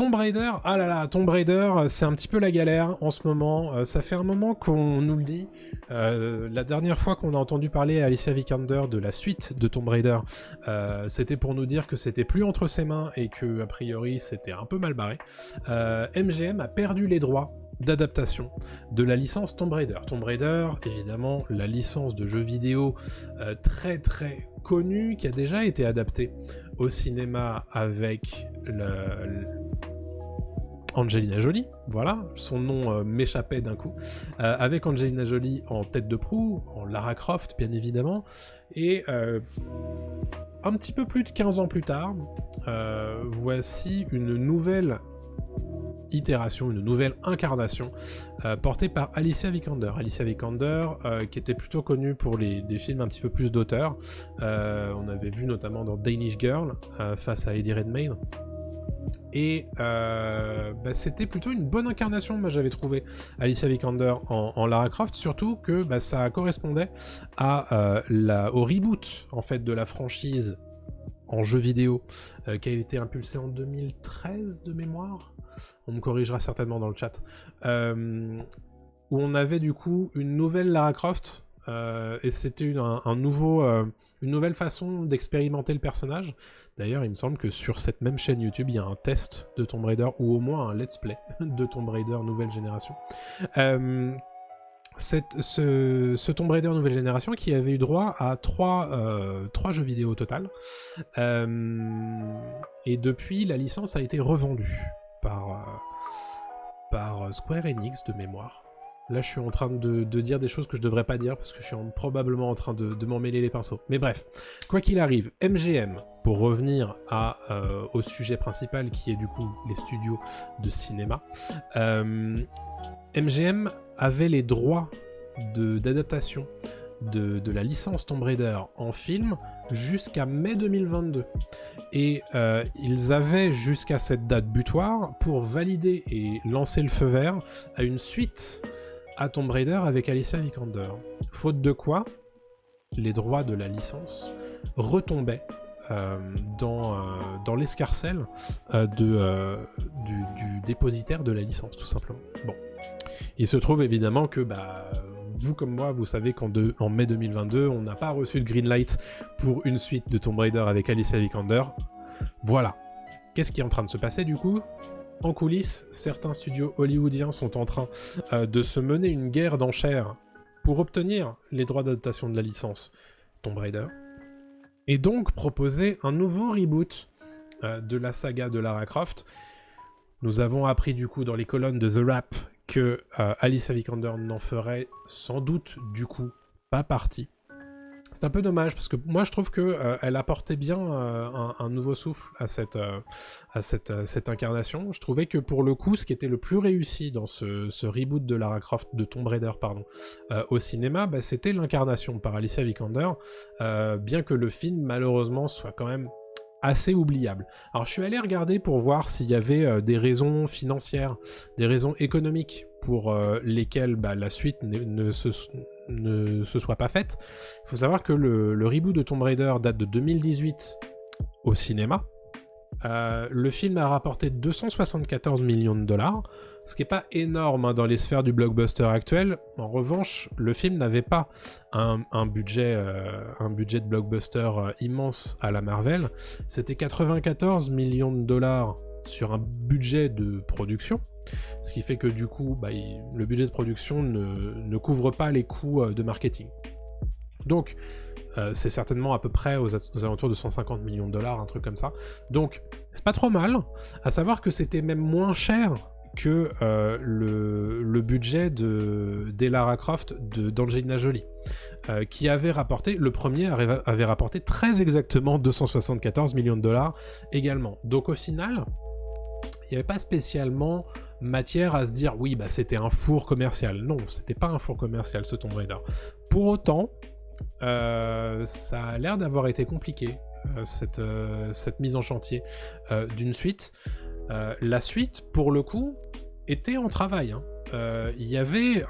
Tomb Raider, ah là là, Tomb Raider, c'est un petit peu la galère en ce moment. Ça fait un moment qu'on nous le dit. La dernière fois qu'on a entendu parler à Alicia Vikander de la suite de Tomb Raider, c'était pour nous dire que c'était plus entre ses mains et que a priori c'était un peu mal barré. MGM a perdu les droits d'adaptation de la licence Tomb Raider. Tomb Raider, évidemment, la licence de jeux vidéo très très connue qui a déjà été adaptée au cinéma avec Angelina Jolie, voilà, son nom m'échappait d'un coup, avec Angelina Jolie en tête de proue, en Lara Croft bien évidemment, et un petit peu plus de 15 ans plus tard, voici une nouvelle itération, une nouvelle incarnation portée par Alicia Vikander. Alicia Vikander qui était plutôt connue pour des films un petit peu plus d'auteur. On avait vu notamment dans Danish Girl face à Eddie Redmayne. Et c'était plutôt une bonne incarnation, moi j'avais trouvé Alicia Vikander en Lara Croft, surtout que ça correspondait au reboot en fait de la franchise en jeu vidéo qui a été impulsé en 2013 de mémoire. On me corrigera certainement dans le chat, où on avait du coup une nouvelle Lara Croft, et c'était une nouvelle façon d'expérimenter le personnage. D'ailleurs, il me semble que sur cette même chaîne YouTube, il y a un test de Tomb Raider, ou au moins un let's play de Tomb Raider nouvelle génération. Ce Tomb Raider nouvelle génération qui avait eu droit à 3 jeux vidéo au total. Et depuis, la licence a été revendue par Square Enix de mémoire. Là, je suis en train de dire des choses que je devrais pas dire parce que je suis probablement en train de m'en mêler les pinceaux. Mais bref, quoi qu'il arrive, MGM, pour revenir au sujet principal qui est du coup les studios de cinéma, MGM avait les droits d'adaptation de la licence Tomb Raider en film jusqu'à mai 2022. Et ils avaient jusqu'à cette date butoir pour valider et lancer le feu vert à une suite à Tomb Raider avec Alicia Vikander. Faute de quoi, les droits de la licence retombaient dans l'escarcelle du dépositaire de la licence, tout simplement. Bon. Il se trouve évidemment que vous comme moi, vous savez qu'en mai 2022, on n'a pas reçu de green light pour une suite de Tomb Raider avec Alicia Vikander. Voilà. Qu'est-ce qui est en train de se passer du coup ? En coulisses, certains studios hollywoodiens sont en train de se mener une guerre d'enchères pour obtenir les droits d'adaptation de la licence Tomb Raider, et donc proposer un nouveau reboot de la saga de Lara Croft. Nous avons appris du coup dans les colonnes de The Wrap que Alicia Vikander n'en ferait sans doute du coup pas partie. C'est un peu dommage parce que moi je trouve que elle apportait bien un nouveau souffle à cette incarnation. Je trouvais que pour le coup, ce qui était le plus réussi dans ce reboot de Lara Croft, de Tomb Raider au cinéma, c'était l'incarnation par Alicia Vikander, bien que le film malheureusement soit quand même assez oubliable. Alors je suis allé regarder pour voir s'il y avait des raisons financières, des raisons économiques pour lesquelles la suite ne se soit pas faite. Il faut savoir que le reboot de Tomb Raider date de 2018 au cinéma. Le film a rapporté 274 millions de dollars, ce qui n'est pas énorme dans les sphères du blockbuster actuel. En revanche, le film n'avait pas un budget de blockbuster immense à la Marvel. C'était 94 millions de dollars sur un budget de production, ce qui fait que du coup, le budget de production ne couvre pas les coûts de marketing. Donc, c'est certainement à peu près aux alentours de 150 millions de dollars, un truc comme ça. Donc, c'est pas trop mal, à savoir que c'était même moins cher que le budget des Lara Croft d'Angelina Jolie, qui avait rapporté, le premier avait rapporté très exactement 274 millions de dollars également. Donc au final, il n'y avait pas spécialement matière à se dire oui, c'était un four commercial. Non, c'était pas un four commercial ce Tomb Raider. Pour autant, ça a l'air d'avoir été compliqué, cette mise en chantier d'une suite. La suite, pour le coup, était en travail. Il y avait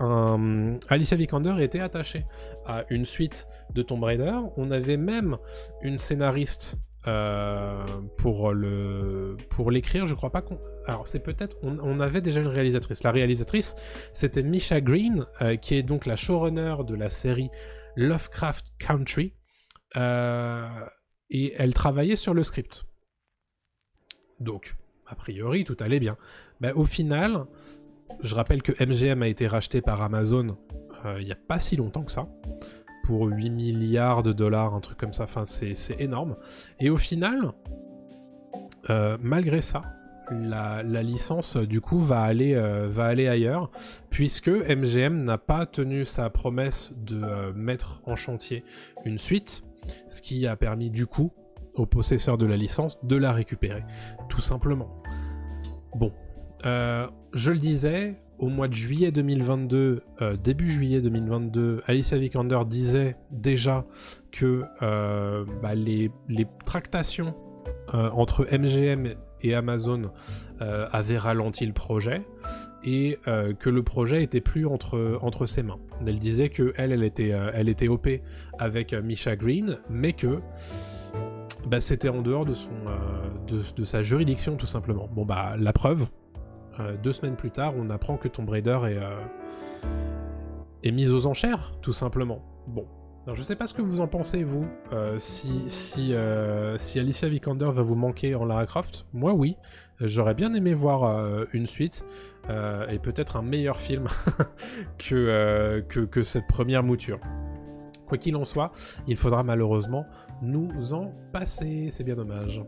Alicia Vikander était attachée à une suite de Tomb Raider. On avait même une scénariste pour l'écrire, je crois pas qu'on... Alors c'est peut-être... On avait déjà une réalisatrice. La réalisatrice, c'était Misha Green, qui est donc la showrunner de la série Lovecraft Country. Et elle travaillait sur le script. Donc, a priori, tout allait bien. Mais au final, je rappelle que MGM a été racheté par Amazon il n'y a pas si longtemps que ça. Pour 8 milliards de dollars, un truc comme ça, enfin c'est énorme. Et au final, malgré ça, la licence du coup va aller ailleurs, puisque MGM n'a pas tenu sa promesse de mettre en chantier une suite, ce qui a permis du coup aux possesseurs de la licence de la récupérer, tout simplement. Bon, je le disais, au mois de juillet 2022, début juillet 2022, Alicia Vikander disait déjà que les tractations entre MGM et Amazon avaient ralenti le projet et que le projet était plus entre ses mains. Elle disait que elle était OP avec Misha Green, mais que c'était en dehors de sa juridiction tout simplement. Bon la preuve. 2 semaines plus tard, on apprend que Tomb Raider est mise aux enchères, tout simplement. Bon, alors je sais pas ce que vous en pensez, vous, si Alicia Vikander va vous manquer en Lara Croft. Moi, oui. J'aurais bien aimé voir une suite, et peut-être un meilleur film que cette première mouture. Quoi qu'il en soit, il faudra malheureusement nous en passer, c'est bien dommage.